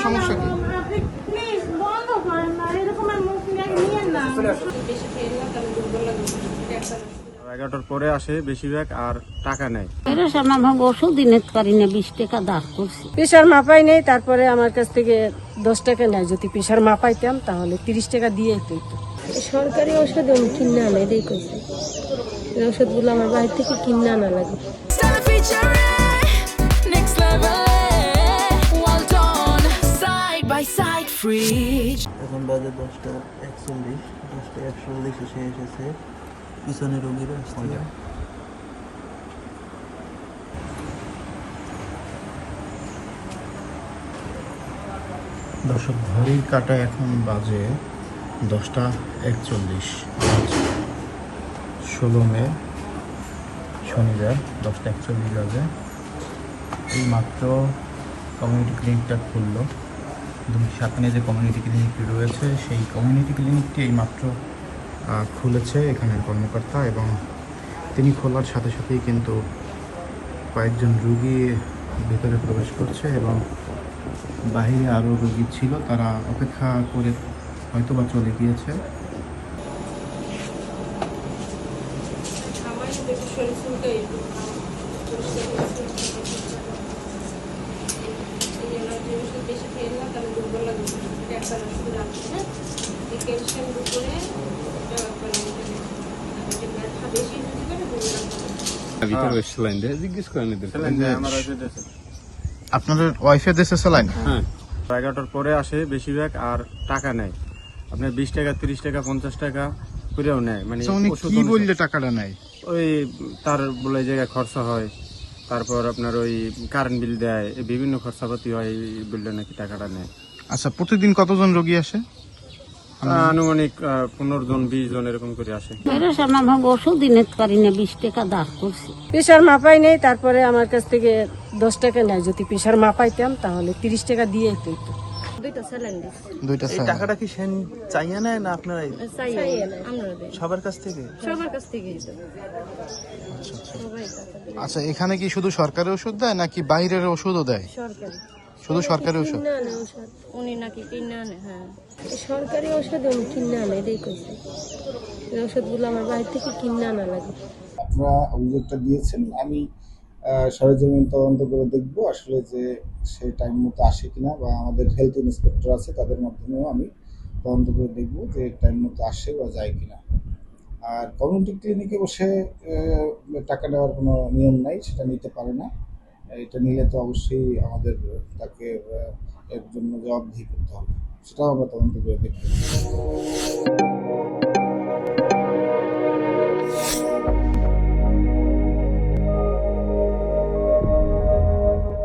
সমস্যা কি? আপনি প্লিজ বন্ধ করেন না, এরকম আর মুখ নিয়ে না। বেশি খেয়ে না তাহলে দুর্বল লাগে। 11টার পরে আসে বেশিরভাগ, আর টাকা নেয়। এরা সামনে ভাগ ওষুধ নিতে পারি না, 20 টাকা দাঁড় করছি। প্রেশার মাপাই নেই, তারপরে আমার কাছ থেকে 10 টাকা নেয়। যদি প্রেশার মাপাইতাম তাহলে 30 টাকা দিয়ে দিত। সরকারি ওষুধ আমি কিনে আনা, এটাই করছি। এই ওষুধগুলো আমার বাইরে থেকে কিনে আনা লাগে। এখন বাজে 10:41, 10:41 এসে এসেছে। পিছনে রোগীরা আসছে। দর্শক, ঘড়ির কাঁটা এখন বাজে 10:41। 16 মে শনিবার 10:41 বাজে। এই মাত্র কমিউনিটি ক্লিনিকটা খুললো। সামনে যে কমিউনিটি ক্লিনিকটি রয়েছে সেই কমিউনিটি ক্লিনিকটি এই মাত্র খুলেছে এখানের কর্মকর্তা, এবং তিনি খোলার সাথে সাথেই কিন্তু কয়েকজন রুগী ভেতরে প্রবেশ করছে, এবং বাহিরে আরও রোগী ছিল, তারা অপেক্ষা করে হয়তো বা চলে গিয়েছে। বেশি খেয়ে না তাহলে দুর্বল লাগে। ক্যান্সার ওষুধ আছে, হ্যাঁ, এই ক্যালসিয়াম দুপুরে বেশি ইউজ করে আপনাদের ওয়াইফে দেশে স্যালাইন? হ্যাঁ, 11টার পরে আসে বেশিরভাগ, আর টাকা নেয়। আপনার 20 টাকা, 30 টাকা, 50 টাকা করেও নেয়। মানে উনি ওষুধ কি অনুসারে। বললে টাকাটা নেয়? ওই তার বলে জায়গায় খরচা হয়, তারপর আপনার ওই কারেন্ট বিল দেয়, এই বিভিন্ন খরচাপাতি হয়, এই বিলটা নাকি টাকাটা নেয়। আচ্ছা, প্রতিদিন কতজন রোগী আসে? আনুমানিক 15 জন 20 জন এরকম করে আসে। এরা সামনে ভাগ ওষুধ নিতে পারি না, 20 টাকা দাঁড় করছি। প্রেশার মাপাই নেই, তারপরে আমার কাছ থেকে 10 টাকা নেয়। যদি প্রেশার মাপাইতাম তাহলে 30 টাকা দিয়ে দিত। দুইটা স্যালাইন দিছি। দুইটা এই স্যালাইন। টাকাটা কি সেন চাইয়া নেয় না আপনারাই চাইয়ে আমরা দেই। সবার কাছ থেকে? সবার কাছ থেকেই তো। সবাই টাকা দেয়। আচ্ছা, এখানে কি শুধু সরকারি ওষুধ দেয় নাকি বাইরের ওষুধও দেয়? সরকারি। শুধু সরকারি ওষুধ? কিনে আনে ওষুধ। উনি নাকি কিনে আনে, হ্যাঁ। এই সরকারি ওষুধ আমি কিনে আনা, এটাই করছি। এই ওষুধগুলো আমার বাইরে থেকে কিনে আনা লাগে। আপনারা অভিযোগটা দিয়েছেন, আমি সরেজমিন তদন্ত করে দেখব আসলে যে সে টাইম মতো আসে কিনা, বা আমাদের হেলথ ইন্সপেক্টর আছে তাদের মাধ্যমেও আমি তদন্ত করে দেখব যে টাইম মতো আসে বা যায় কিনা। আর কমিউনিটি ক্লিনিকে বসে টাকা নেওয়ার কোনো নিয়ম নাই, সেটা নিতে পারে না। এটা নিলে তো অবশ্যই আমাদের তাকে এর জন্য জবাবদিহি করতে হবে, সেটাও আমরা তদন্ত করে দেখব।